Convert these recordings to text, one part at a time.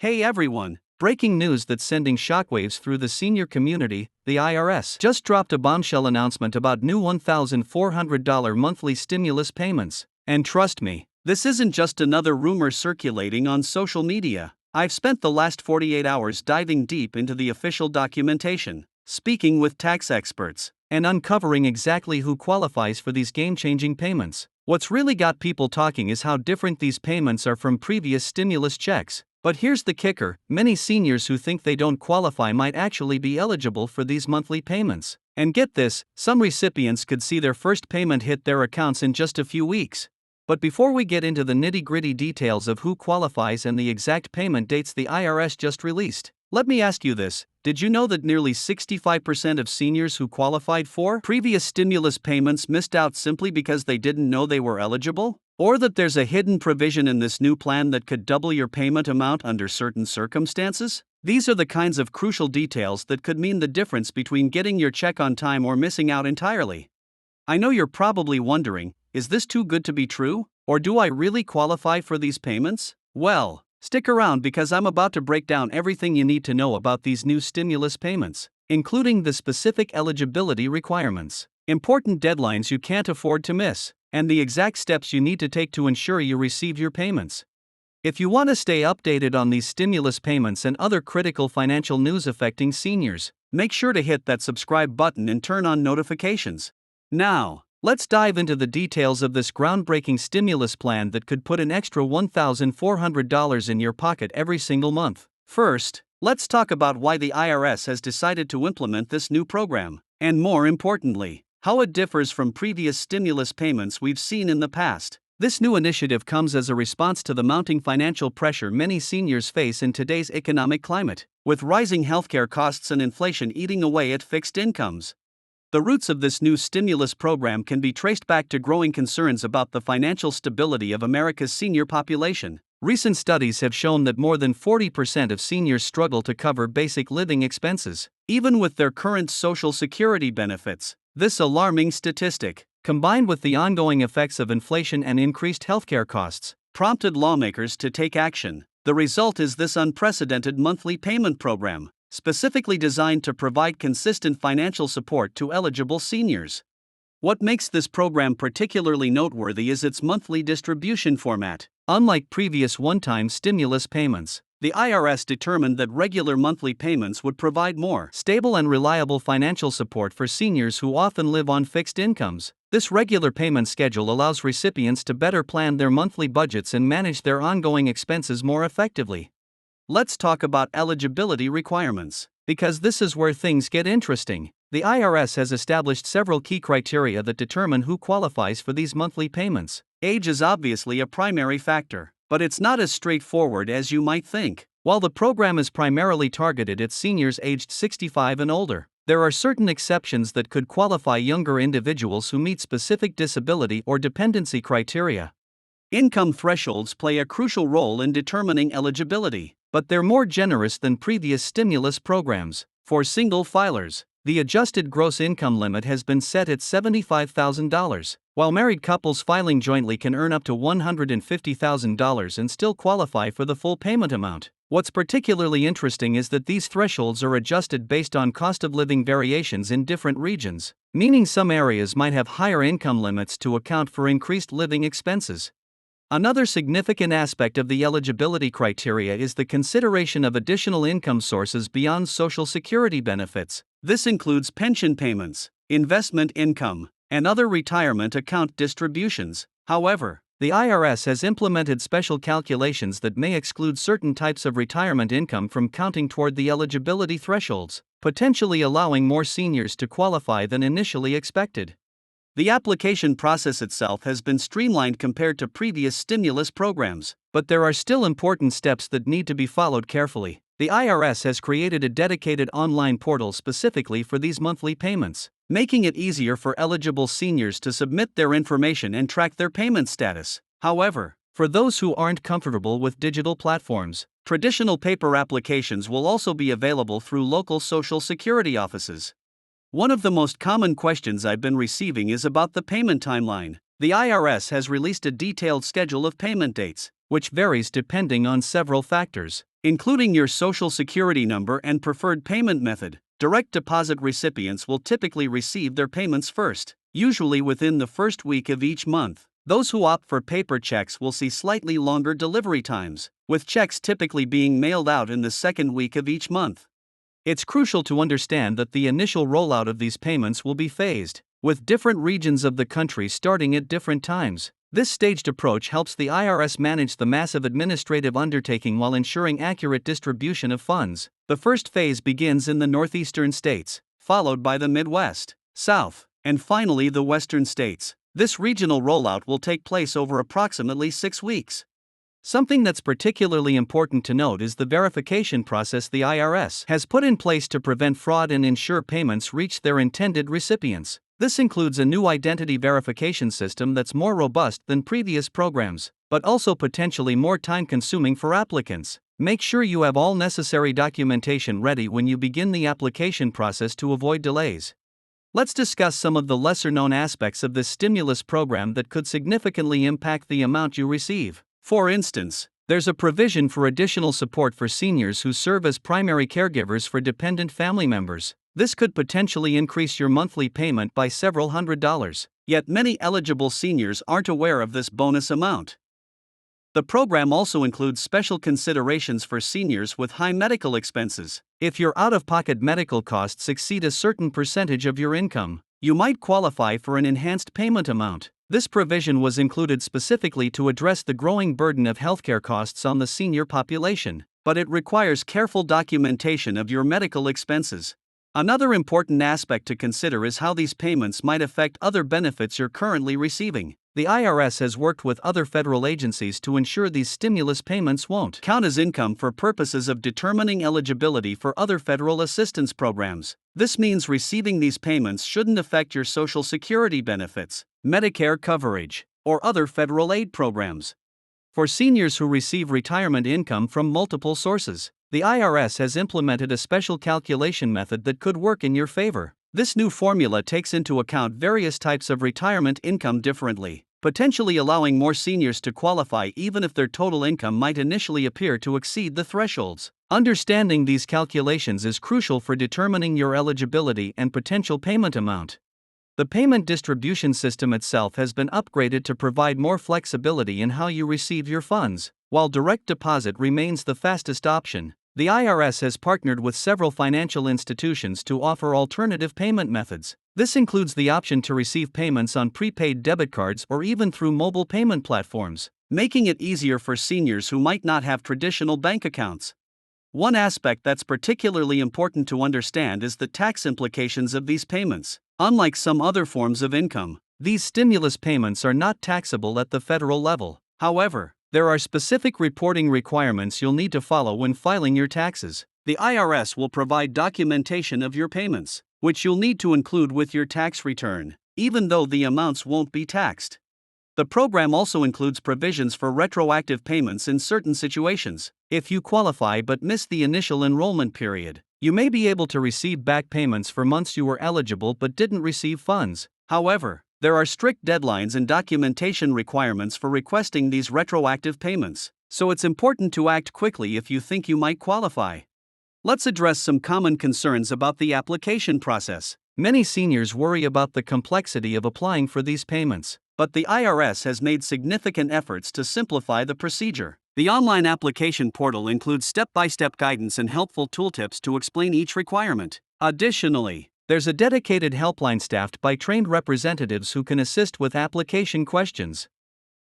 Hey everyone! Breaking news that's sending shockwaves through the senior community. The IRS just dropped a bombshell announcement about new $1,400 monthly stimulus payments. And trust me, this isn't just another rumor circulating on social media. I've spent the last 48 hours diving deep into the official documentation, speaking with tax experts, and uncovering exactly who qualifies for these game-changing payments. What's really got people talking is how different these payments are from previous stimulus checks. But here's the kicker: many seniors who think they don't qualify might actually be eligible for these monthly payments. And get this, some recipients could see their first payment hit their accounts in just a few weeks. But before we get into the nitty-gritty details of who qualifies and the exact payment dates the IRS just released, let me ask you this: did you know that nearly 65% of seniors who qualified for previous stimulus payments missed out simply because they didn't know they were eligible? Or that there's a hidden provision in this new plan that could double your payment amount under certain circumstances? These are the kinds of crucial details that could mean the difference between getting your check on time or missing out entirely. I know you're probably wondering, is this too good to be true? Or do I really qualify for these payments? Well, stick around because I'm about to break down everything you need to know about these new stimulus payments, including the specific eligibility requirements, important deadlines you can't afford to miss, and the exact steps you need to take to ensure you receive your payments. If you want to stay updated on these stimulus payments and other critical financial news affecting seniors, make sure to hit that subscribe button and turn on notifications. Now, let's dive into the details of this groundbreaking stimulus plan that could put an extra $1,400 in your pocket every single month. First, let's talk about why the IRS has decided to implement this new program, and more importantly, how it differs from previous stimulus payments we've seen in the past. This new initiative comes as a response to the mounting financial pressure many seniors face in today's economic climate, with rising healthcare costs and inflation eating away at fixed incomes. The roots of this new stimulus program can be traced back to growing concerns about the financial stability of America's senior population. Recent studies have shown that more than 40% of seniors struggle to cover basic living expenses, even with their current Social Security benefits. This alarming statistic, combined with the ongoing effects of inflation and increased healthcare costs, prompted lawmakers to take action. The result is this unprecedented monthly payment program, specifically designed to provide consistent financial support to eligible seniors. What makes this program particularly noteworthy is its monthly distribution format. Unlike previous one-time stimulus payments, the IRS determined that regular monthly payments would provide more stable and reliable financial support for seniors who often live on fixed incomes. This regular payment schedule allows recipients to better plan their monthly budgets and manage their ongoing expenses more effectively. Let's talk about eligibility requirements, because this is where things get interesting. The IRS has established several key criteria that determine who qualifies for these monthly payments. Age is obviously a primary factor, but it's not as straightforward as you might think. While the program is primarily targeted at seniors aged 65 and older, there are certain exceptions that could qualify younger individuals who meet specific disability or dependency criteria. Income thresholds play a crucial role in determining eligibility, but they're more generous than previous stimulus programs. For single filers, the adjusted gross income limit has been set at $75,000, while married couples filing jointly can earn up to $150,000 and still qualify for the full payment amount. What's particularly interesting is that these thresholds are adjusted based on cost of living variations in different regions, meaning some areas might have higher income limits to account for increased living expenses. Another significant aspect of the eligibility criteria is the consideration of additional income sources beyond Social Security benefits. This includes pension payments, investment income, and other retirement account distributions. However, the IRS has implemented special calculations that may exclude certain types of retirement income from counting toward the eligibility thresholds, potentially allowing more seniors to qualify than initially expected. The application process itself has been streamlined compared to previous stimulus programs, but there are still important steps that need to be followed carefully. The IRS has created a dedicated online portal specifically for these monthly payments, making it easier for eligible seniors to submit their information and track their payment status. However, for those who aren't comfortable with digital platforms, traditional paper applications will also be available through local Social Security offices. One of the most common questions I've been receiving is about the payment timeline. The IRS has released a detailed schedule of payment dates, which varies depending on several factors. including your social security number and preferred payment method. Direct deposit recipients will typically receive their payments first, usually within the first week of each month. Those who opt for paper checks will see slightly longer delivery times, with checks typically being mailed out in the second week of each month. It's crucial to understand that the initial rollout of these payments will be phased, with different regions of the country starting at different times. This staged approach helps the IRS manage the massive administrative undertaking while ensuring accurate distribution of funds. The first phase begins in the northeastern states, followed by the Midwest, South, and finally the western states. This regional rollout will take place over approximately 6 weeks. Something that's particularly important to note is the verification process the IRS has put in place to prevent fraud and ensure payments reach their intended recipients. This includes a new identity verification system that's more robust than previous programs, but also potentially more time-consuming for applicants. Make sure you have all necessary documentation ready when you begin the application process to avoid delays. Let's discuss some of the lesser-known aspects of this stimulus program that could significantly impact the amount you receive. For instance, there's a provision for additional support for seniors who serve as primary caregivers for dependent family members. This could potentially increase your monthly payment by several $100s, yet many eligible seniors aren't aware of this bonus amount. The program also includes special considerations for seniors with high medical expenses. If your out-of-pocket medical costs exceed a certain percentage of your income, you might qualify for an enhanced payment amount. This provision was included specifically to address the growing burden of healthcare costs on the senior population, but it requires careful documentation of your medical expenses. Another important aspect to consider is how these payments might affect other benefits you're currently receiving. The IRS has worked with other federal agencies to ensure these stimulus payments won't count as income for purposes of determining eligibility for other federal assistance programs. This means receiving these payments shouldn't affect your Social Security benefits, Medicare coverage, or other federal aid programs. For seniors who receive retirement income from multiple sources, the IRS has implemented a special calculation method that could work in your favor. This new formula takes into account various types of retirement income differently, potentially allowing more seniors to qualify even if their total income might initially appear to exceed the thresholds. Understanding these calculations is crucial for determining your eligibility and potential payment amount. The payment distribution system itself has been upgraded to provide more flexibility in how you receive your funds. While direct deposit remains the fastest option, the IRS has partnered with several financial institutions to offer alternative payment methods. This includes the option to receive payments on prepaid debit cards or even through mobile payment platforms, making it easier for seniors who might not have traditional bank accounts. One aspect that's particularly important to understand is the tax implications of these payments. Unlike some other forms of income, these stimulus payments are not taxable at the federal level. However, there are specific reporting requirements you'll need to follow when filing your taxes. The IRS will provide documentation of your payments, which you'll need to include with your tax return, even though the amounts won't be taxed. The program also includes provisions for retroactive payments in certain situations. If you qualify but miss the initial enrollment period, you may be able to receive back payments for months you were eligible but didn't receive funds. However, there are strict deadlines and documentation requirements for requesting these retroactive payments, so it's important to act quickly if you think you might qualify. Let's address some common concerns about the application process. Many seniors worry about the complexity of applying for these payments, but the IRS has made significant efforts to simplify the procedure. The online application portal includes step-by-step guidance and helpful tooltips to explain each requirement. Additionally, there's a dedicated helpline staffed by trained representatives who can assist with application questions.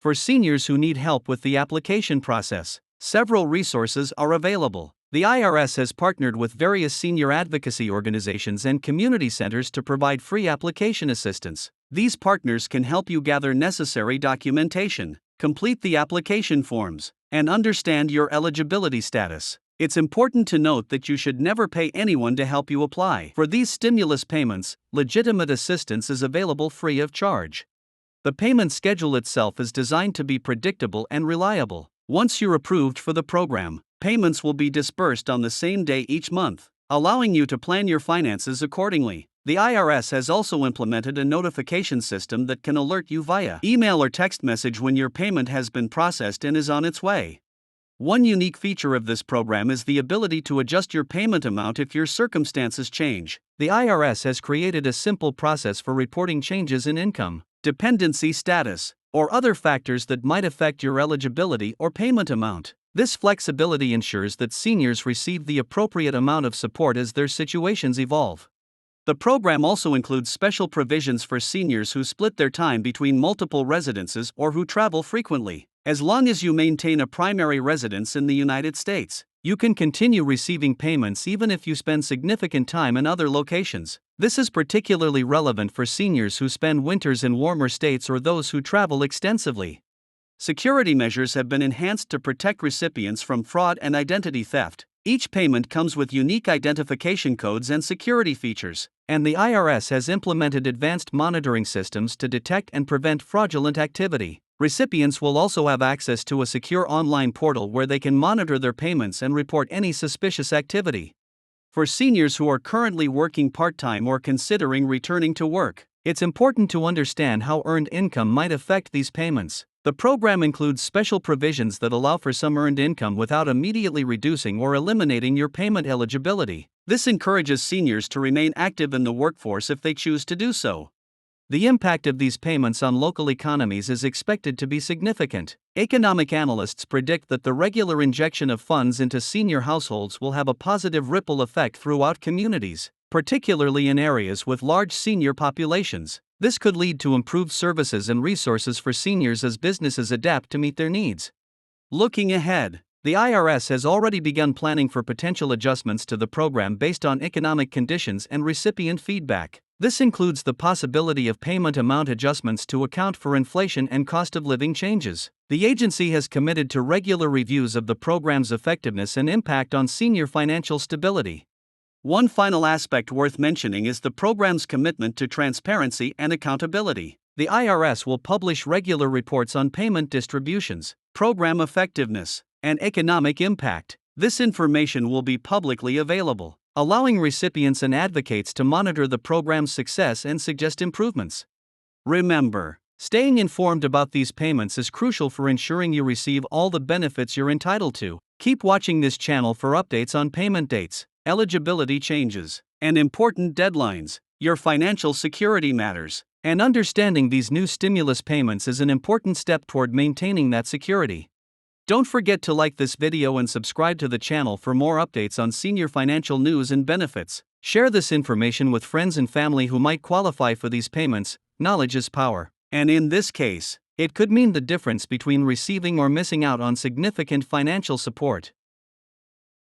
For seniors who need help with the application process, several resources are available. The IRS has partnered with various senior advocacy organizations and community centers to provide free application assistance. These partners can help you gather necessary documentation, complete the application forms, and understand your eligibility status. It's important to note that you should never pay anyone to help you apply. For these stimulus payments, legitimate assistance is available free of charge. The payment schedule itself is designed to be predictable and reliable. Once you're approved for the program, payments will be disbursed on the same day each month, allowing you to plan your finances accordingly. The IRS has also implemented a notification system that can alert you via email or text message when your payment has been processed and is on its way. One unique feature of this program is the ability to adjust your payment amount if your circumstances change. The IRS has created a simple process for reporting changes in income, dependency status, or other factors that might affect your eligibility or payment amount. This flexibility ensures that seniors receive the appropriate amount of support as their situations evolve. The program also includes special provisions for seniors who split their time between multiple residences or who travel frequently. As long as you maintain a primary residence in the United States, you can continue receiving payments even if you spend significant time in other locations. This is particularly relevant for seniors who spend winters in warmer states or those who travel extensively. Security measures have been enhanced to protect recipients from fraud and identity theft. Each payment comes with unique identification codes and security features, and the IRS has implemented advanced monitoring systems to detect and prevent fraudulent activity. Recipients will also have access to a secure online portal where they can monitor their payments and report any suspicious activity. For seniors who are currently working part-time or considering returning to work, it's important to understand how earned income might affect these payments. The program includes special provisions that allow for some earned income without immediately reducing or eliminating your payment eligibility. This encourages seniors to remain active in the workforce if they choose to do so. The impact of these payments on local economies is expected to be significant. Economic analysts predict that the regular injection of funds into senior households will have a positive ripple effect throughout communities, particularly in areas with large senior populations. This could lead to improved services and resources for seniors as businesses adapt to meet their needs. Looking ahead, the IRS has already begun planning for potential adjustments to the program based on economic conditions and recipient feedback. This includes the possibility of payment amount adjustments to account for inflation and cost of living changes. The agency has committed to regular reviews of the program's effectiveness and impact on senior financial stability. One final aspect worth mentioning is the program's commitment to transparency and accountability. The IRS will publish regular reports on payment distributions, program effectiveness, and economic impact. This information will be publicly available, allowing recipients and advocates to monitor the program's success and suggest improvements. Remember, staying informed about these payments is crucial for ensuring you receive all the benefits you're entitled to. Keep watching this channel for updates on payment dates, eligibility changes, and important deadlines. Your financial security matters, and understanding these new stimulus payments is an important step toward maintaining that security. Don't forget to like this video and subscribe to the channel for more updates on senior financial news and benefits. Share this information with friends and family who might qualify for these payments. Knowledge is power, and in this case, it could mean the difference between receiving or missing out on significant financial support.